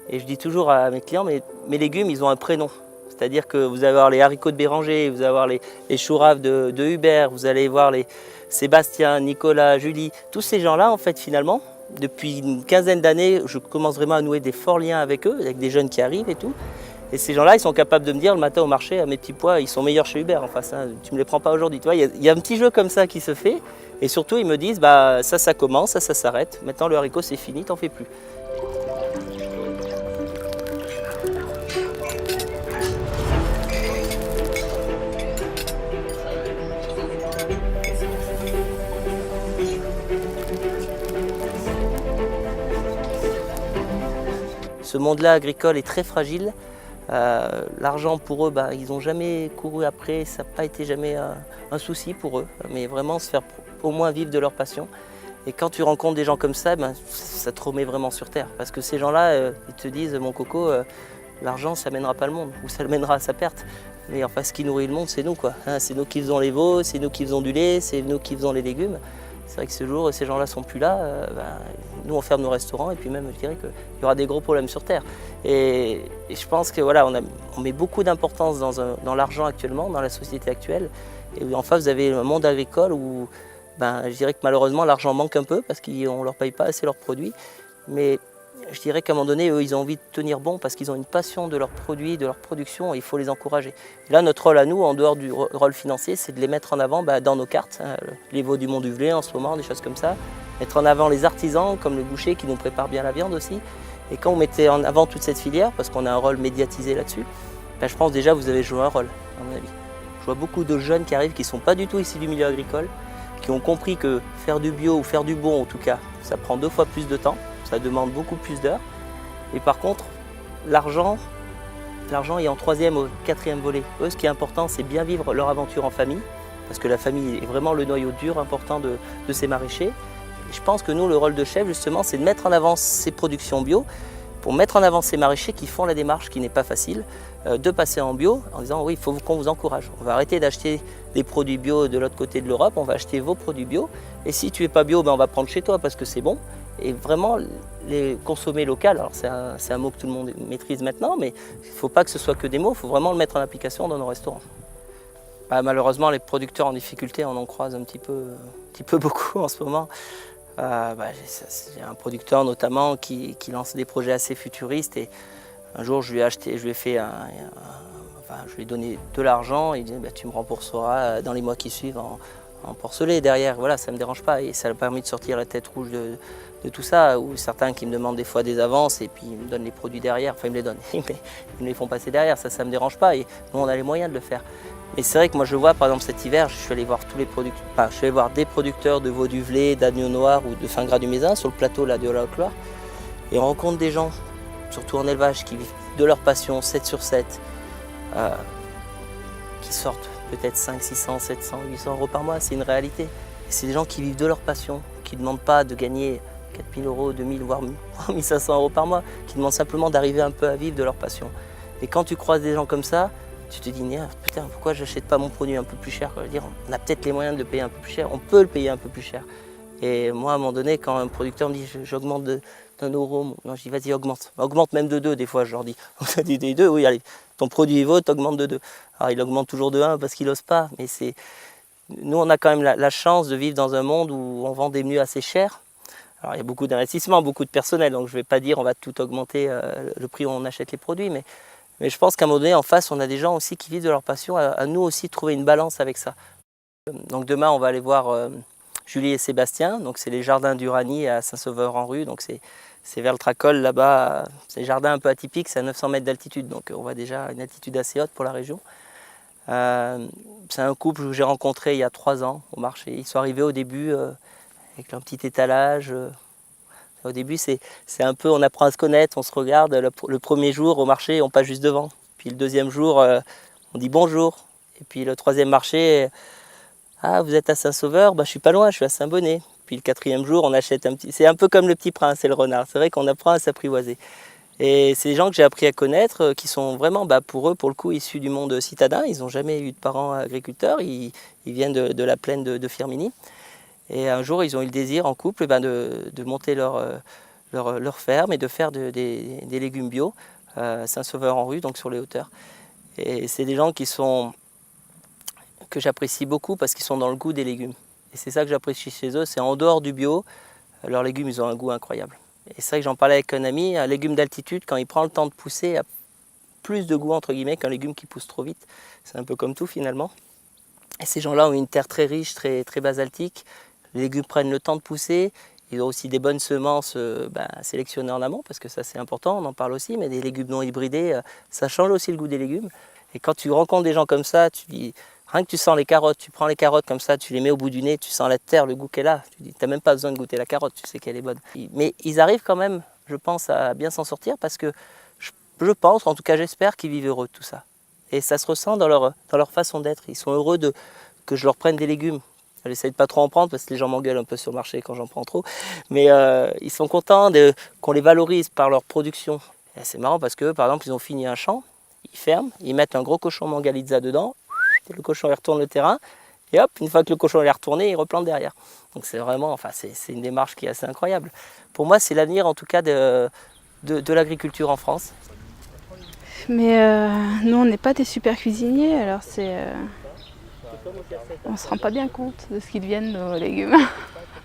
Et je dis toujours à mes clients, mais mes légumes, ils ont un prénom. C'est-à-dire que vous allez voir les haricots de Béranger, vous allez voir les choux raves de Hubert, vous allez voir les Sébastien, Nicolas, Julie. Tous ces gens-là, en fait, finalement, depuis une quinzaine d'années, je commence vraiment à nouer des forts liens avec eux, avec des jeunes qui arrivent et tout. Et ces gens-là, ils sont capables de me dire le matin au marché, à mes petits pois, ils sont meilleurs chez Hubert en face, hein, tu ne me les prends pas aujourd'hui. Tu vois, il y a un petit jeu comme ça qui se fait. Et surtout, ils me disent, bah, ça commence, ça s'arrête. Maintenant, le haricot, c'est fini, t'en fais plus. Ce monde-là agricole est très fragile. L'argent pour eux, bah, ils n'ont jamais couru après, ça n'a pas été jamais un souci pour eux, mais vraiment se faire au moins vivre de leur passion. Et quand tu rencontres des gens comme ça, ben, ça te remet vraiment sur terre. Parce que ces gens-là, ils te disent, mon coco, l'argent, ça ne mènera pas le monde, ou ça le mènera à sa perte. Mais enfin, ce qui nourrit le monde, c'est nous, quoi. Hein, c'est nous qui faisons les veaux, c'est nous qui faisons du lait, c'est nous qui faisons les légumes. C'est vrai que ce jour, ces gens-là ne sont plus là, nous on ferme nos restaurants et puis même je dirais qu'il y aura des gros problèmes sur Terre. Et je pense que voilà, on met beaucoup d'importance dans l'argent actuellement, dans la société actuelle. Et en face, vous avez un monde agricole où je dirais que malheureusement l'argent manque un peu parce qu'on ne leur paye pas assez leurs produits. Mais je dirais qu'à un moment donné, eux, ils ont envie de tenir bon parce qu'ils ont une passion de leurs produits, de leur production, et il faut les encourager. Et là, notre rôle à nous, en dehors du rôle financier, c'est de les mettre en avant dans nos cartes, hein, les veaux du Mont-du-Velay en ce moment, des choses comme ça. Mettre en avant les artisans, comme le boucher qui nous prépare bien la viande aussi. Et quand on mettait en avant toute cette filière, parce qu'on a un rôle médiatisé là-dessus, je pense déjà vous avez joué un rôle, à mon avis. Je vois beaucoup de jeunes qui arrivent qui ne sont pas du tout issus du milieu agricole, qui ont compris que faire du bio ou faire du bon en tout cas, ça prend 2 fois plus de temps. Ça demande beaucoup plus d'heures. Et par contre, l'argent est en 3e ou 4e volet. Eux, ce qui est important, c'est bien vivre leur aventure en famille, parce que la famille est vraiment le noyau dur important de ces maraîchers. Et je pense que nous, le rôle de chef, justement, c'est de mettre en avant ces productions bio, pour mettre en avant ces maraîchers qui font la démarche, qui n'est pas facile, de passer en bio, en disant oui, il faut qu'on vous encourage. On va arrêter d'acheter des produits bio de l'autre côté de l'Europe, on va acheter vos produits bio. Et si tu n'es pas bio, on va prendre chez toi parce que c'est bon. Et vraiment les consommer local, alors c'est un mot que tout le monde maîtrise maintenant, mais il ne faut pas que ce soit que des mots, il faut vraiment le mettre en application dans nos restaurants. Malheureusement, les producteurs en difficulté, on en croise un petit peu beaucoup en ce moment. J'ai un producteur notamment qui lance des projets assez futuristes et un jour je lui ai donné de l'argent et il dit tu me rembourseras dans les mois qui suivent en porcelet derrière, voilà, ça ne me dérange pas et ça a permis de sortir la tête rouge de tout ça, ou certains qui me demandent des fois des avances et puis ils me donnent les produits derrière, enfin ils me les donnent, ils me les font passer derrière, ça ne me dérange pas et nous on a les moyens de le faire. Mais c'est vrai que moi je vois par exemple cet hiver, je suis allé voir je suis allé voir des producteurs de veau du Velay, d'agneau noir ou de fin gras du Mézin sur le plateau là, de la Haute-Loire et on rencontre des gens, surtout en élevage, qui vivent de leur passion 7 sur 7, qui sortent peut-être 5, 600, 700, 800 euros par mois, c'est une réalité. Et c'est des gens qui vivent de leur passion, qui ne demandent pas de gagner 4 000 euros, 2 000, voire 1 500 euros par mois, qui demandent simplement d'arriver un peu à vivre de leur passion. Et quand tu croises des gens comme ça, tu te dis, putain, pourquoi je n'achète pas mon produit un peu plus cher? Je veux dire, on a peut-être les moyens de le payer un peu plus cher, on peut le payer un peu plus cher. Et moi, à un moment donné, quand un producteur me dit, j'augmente d'1 euro, non, je dis, vas-y, augmente. Augmente même de 2, des fois, je leur dis. On dit des 2, oui, allez, ton produit est vaut, t'augmentes de 2. Alors, il augmente toujours de 1 parce qu'il n'ose pas, mais nous, on a quand même la chance de vivre dans un monde où on vend des menus assez chers. Alors, il y a beaucoup d'investissements, beaucoup de personnel, donc je ne vais pas dire on va tout augmenter le prix où on achète les produits, mais je pense qu'à un moment donné, en face, on a des gens aussi qui vivent de leur passion, à nous aussi trouver une balance avec ça. Donc demain, on va aller voir Julie et Sébastien, donc c'est les jardins d'Uranie à Saint-Sauveur-en-Rue, donc c'est vers le Tracol là-bas, c'est des jardins un peu atypiques, c'est à 900 mètres d'altitude, donc on voit déjà une altitude assez haute pour la région. C'est un couple que j'ai rencontré il y a 3 ans au marché, ils sont arrivés au début avec leur petit étalage. Au début, c'est un peu, on apprend à se connaître, on se regarde. Le premier jour au marché, on passe juste devant. Puis le deuxième jour, on dit bonjour. Et puis le troisième marché, ah, vous êtes à Saint-Sauveur? Je suis pas loin, je suis à Saint-Bonnet. Puis le 4e jour, on achète un petit... C'est un peu comme le petit prince et le renard. C'est vrai qu'on apprend à s'apprivoiser. Et c'est des gens que j'ai appris à connaître, qui sont vraiment, pour eux, pour le coup, issus du monde citadin. Ils n'ont jamais eu de parents agriculteurs. Ils viennent de la plaine de Firminy. Et un jour, ils ont eu le désir en couple de monter leur ferme et de faire des légumes bio. Saint-Sauveur-en-Rue, donc sur les hauteurs. Et c'est des gens que j'apprécie beaucoup parce qu'ils sont dans le goût des légumes. Et c'est ça que j'apprécie chez eux, c'est en dehors du bio, leurs légumes ils ont un goût incroyable. Et c'est vrai que j'en parlais avec un ami, un légume d'altitude, quand il prend le temps de pousser, a plus de goût entre guillemets qu'un légume qui pousse trop vite. C'est un peu comme tout finalement. Et ces gens-là ont une terre très riche, très basaltique. Les légumes prennent le temps de pousser. Ils ont aussi des bonnes semences sélectionnées en amont, parce que ça c'est important, on en parle aussi, mais des légumes non hybridés, ça change aussi le goût des légumes. Et quand tu rencontres des gens comme ça, tu dis, rien que tu sens les carottes, tu prends les carottes comme ça, tu les mets au bout du nez, tu sens la terre, le goût qu'elle a, tu dis, t'as même pas besoin de goûter la carotte, tu sais qu'elle est bonne. Mais ils arrivent quand même, je pense, à bien s'en sortir, parce que je pense, en tout cas j'espère qu'ils vivent heureux de tout ça. Et ça se ressent dans leur façon d'être, ils sont heureux que je leur prenne des légumes. J'essaie de pas trop en prendre parce que les gens m'engueulent un peu sur le marché quand j'en prends trop. Mais ils sont contents qu'on les valorise par leur production. Et c'est marrant parce que par exemple ils ont fini un champ, ils ferment, ils mettent un gros cochon mangalitza dedans, le cochon il retourne le terrain, et hop, une fois que le cochon est retourné, il replante derrière. Donc c'est vraiment, c'est une démarche qui est assez incroyable. Pour moi c'est l'avenir en tout cas de l'agriculture en France. Mais nous on n'est pas des super cuisiniers, alors on ne se rend pas bien compte de ce qu'ils deviennent nos légumes.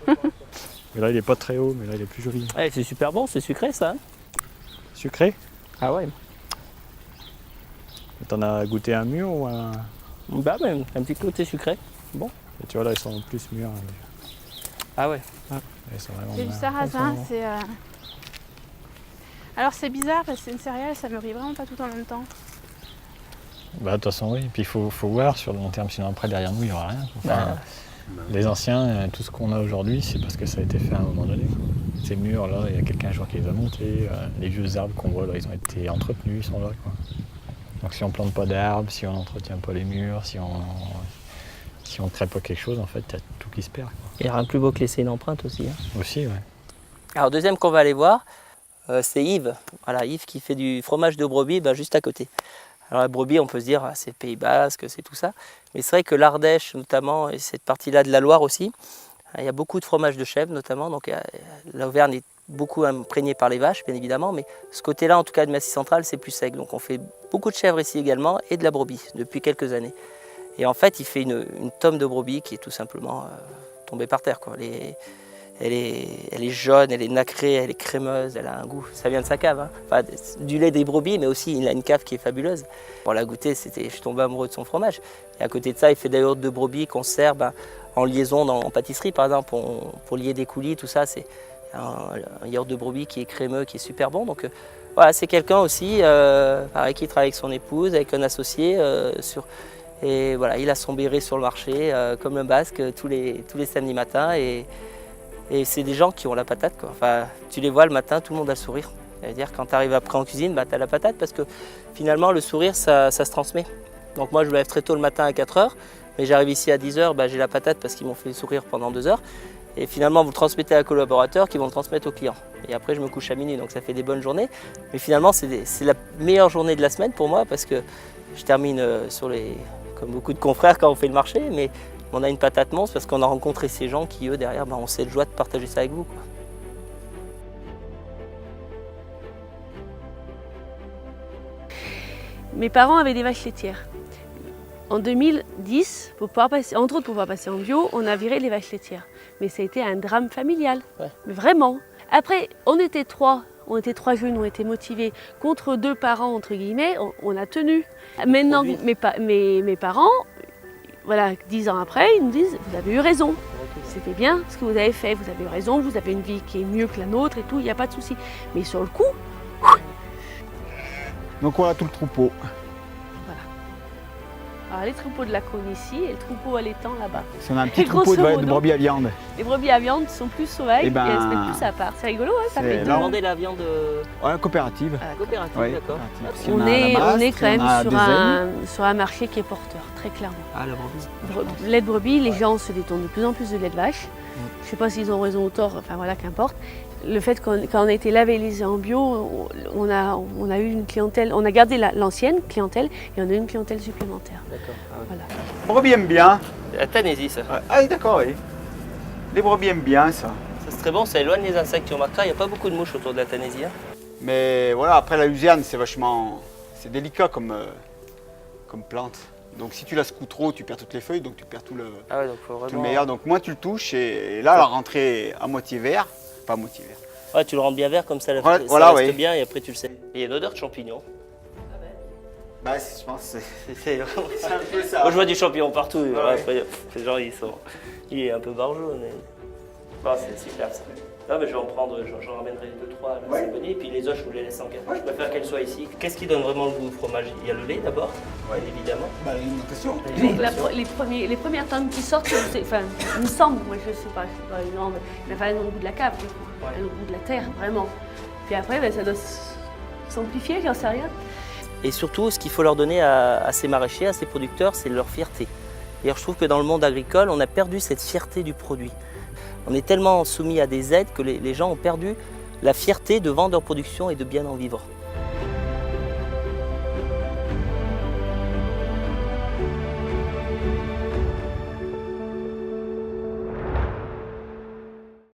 Mais là il est pas très haut, mais là il est plus joli. Ouais, c'est super bon, c'est sucré ça. Sucré? Ah ouais. T'en as goûté un mûr ou un... Bah même, un petit côté sucré. Bon. Et tu vois là ils sont plus mûrs. Ah ouais. C'est du sarrasin, c'est... Alors c'est bizarre parce que c'est une céréale, ça mûrit vraiment pas tout en même temps. Bah de toute façon oui, et puis il faut voir sur le long terme, sinon après derrière nous il n'y aura rien. Enfin, les anciens, tout ce qu'on a aujourd'hui, c'est parce que ça a été fait à un moment donné. Ces murs là, il y a quelqu'un un jour qui les a montés, les vieux arbres qu'on voit là, ils ont été entretenus, ils sont là quoi. Donc si on plante pas d'arbres, si on n'entretient pas les murs, si on ne crée pas quelque chose, en fait il y a tout qui se perd. Quoi. Il n'y a rien de plus beau que laisser une empreinte aussi. Hein. Aussi ouais. Alors deuxième qu'on va aller voir, c'est Yves. Voilà, Yves qui fait du fromage de brebis juste à côté. Alors la brebis, on peut se dire, c'est Pays Basque, c'est tout ça. Mais c'est vrai que l'Ardèche, notamment, et cette partie-là de la Loire aussi, il y a beaucoup de fromage de chèvre, notamment. Donc l'Auvergne est beaucoup imprégnée par les vaches, bien évidemment. Mais ce côté-là, en tout cas de Massif Central, c'est plus sec. Donc on fait beaucoup de chèvre ici également et de la brebis depuis quelques années. Et en fait, il fait une tome de brebis qui est tout simplement tombée par terre, quoi. Elle est jaune, elle est nacrée, elle est crémeuse, elle a un goût. Ça vient de sa cave. Hein. Enfin, du lait des brebis, mais aussi il a une cave qui est fabuleuse. Pour la goûter, je suis tombé amoureux de son fromage. Et à côté de ça, il fait des yaourts de brebis qu'on sert en liaison en pâtisserie, par exemple, pour lier des coulis, tout ça. C'est un yaourt de brebis qui est crémeux, qui est super bon. Donc voilà, c'est quelqu'un aussi pareil, qui travaille avec son épouse, avec un associé. Et voilà, il a son béret sur le marché, comme le Basque, tous les samedis matins. Et c'est des gens qui ont la patate, quoi. Enfin, tu les vois le matin, tout le monde a le sourire. C'est-à-dire quand tu arrives après en cuisine, tu as la patate parce que finalement le sourire ça se transmet. Donc moi je me lève très tôt le matin à 4 h, mais j'arrive ici à 10 h, j'ai la patate parce qu'ils m'ont fait sourire pendant 2 heures. Et finalement vous le transmettez à un collaborateur qui vont le transmettre au client. Et après je me couche à minuit, donc ça fait des bonnes journées. Mais finalement c'est la meilleure journée de la semaine pour moi parce que je termine comme beaucoup de confrères quand on fait le marché, mais on a une patate monstre parce qu'on a rencontré ces gens qui, eux, derrière, on sait le joie de partager ça avec vous. Quoi. Mes parents avaient des vaches laitières. En 2010, entre autres pour pouvoir passer en bio, on a viré les vaches laitières. Mais ça a été un drame familial, ouais. Mais vraiment. Après, on était trois jeunes, on était motivés contre 2 parents, entre guillemets, on a tenu. Maintenant, mes parents, voilà, 10 ans après, ils nous disent « vous avez eu raison, c'était bien ce que vous avez fait, vous avez eu raison, vous avez une vie qui est mieux que la nôtre et tout, il n'y a pas de souci. » Mais sur le coup... Donc voilà tout le troupeau. Voilà. Alors les troupeaux de la cône ici et le troupeau à l'étang là-bas. On a un petit troupeau de brebis à viande. Les brebis à viande sont plus sauvages et elles se mettent plus à part. C'est rigolo, hein, ça fait... Demander la viande... Ouais, coopérative. Ah, coopérative, ouais, d'accord. On est quand même sur un marché qui est porteur, très clairement. Ah, la brebis. Lait de brebis, les gens se détournent de plus en plus de lait de vache. Je ne sais pas s'ils ont raison ou tort, enfin voilà, qu'importe. Le fait quand on a été labellisé en bio, on a eu une clientèle, on a gardé l'ancienne clientèle et on a eu une clientèle supplémentaire. D'accord. Ah ouais. Voilà. Les brebis aiment bien. La Tanésie, ça. Ah d'accord, oui. Les brebis aiment bien ça. Ça se très bon, ça éloigne les insectes. Tu remarqueras, il n'y a pas beaucoup de mouches autour de la Tanaisie. Mais voilà, après la luzerne, c'est vachement... C'est délicat comme plante. Donc si tu la secoues trop, tu perds toutes les feuilles, donc tu perds tout le, Ah ouais, donc faut vraiment... tout le meilleur. Donc moins tu le touches, et là, la rentrée à moitié vert, pas à moitié vert. Ouais, tu le rends bien vert, comme ça, Voilà, ça voilà, reste ouais. bien, et après tu le sais. Et il y a une odeur de champignon. Bah, je pense que C'est c'est un peu ça. Moi, je vois du champignon partout. Ouais, Ouais, ouais. après, les gens, il est un peu barjot. Mais... Bon, c'est super ça. Non, mais je vais en prendre, j'en ramènerai 2-3 à la cérémonie, et puis les autres, je vous les laisse en garde. Je préfère qu'elles soient ici. Qu'est-ce qui donne vraiment le goût au fromage? Il y a le lait d'abord, bien évidemment. Bah, l'alimentation. Les premières tonnes qui sortent, enfin, il me semble, moi je sais pas, non, mais enfin, elles ont le goût de la cave, du coup. Elles ont le goût de la terre, vraiment. Puis après, ben, ça doit s'amplifier, j'en sais rien. Et surtout, ce qu'il faut leur donner à ces maraîchers, à ces producteurs, c'est leur fierté. D'ailleurs, je trouve que dans le monde agricole, on a perdu cette fierté du produit. On est tellement soumis à des aides que les gens ont perdu la fierté de vendre leur production et de bien en vivre.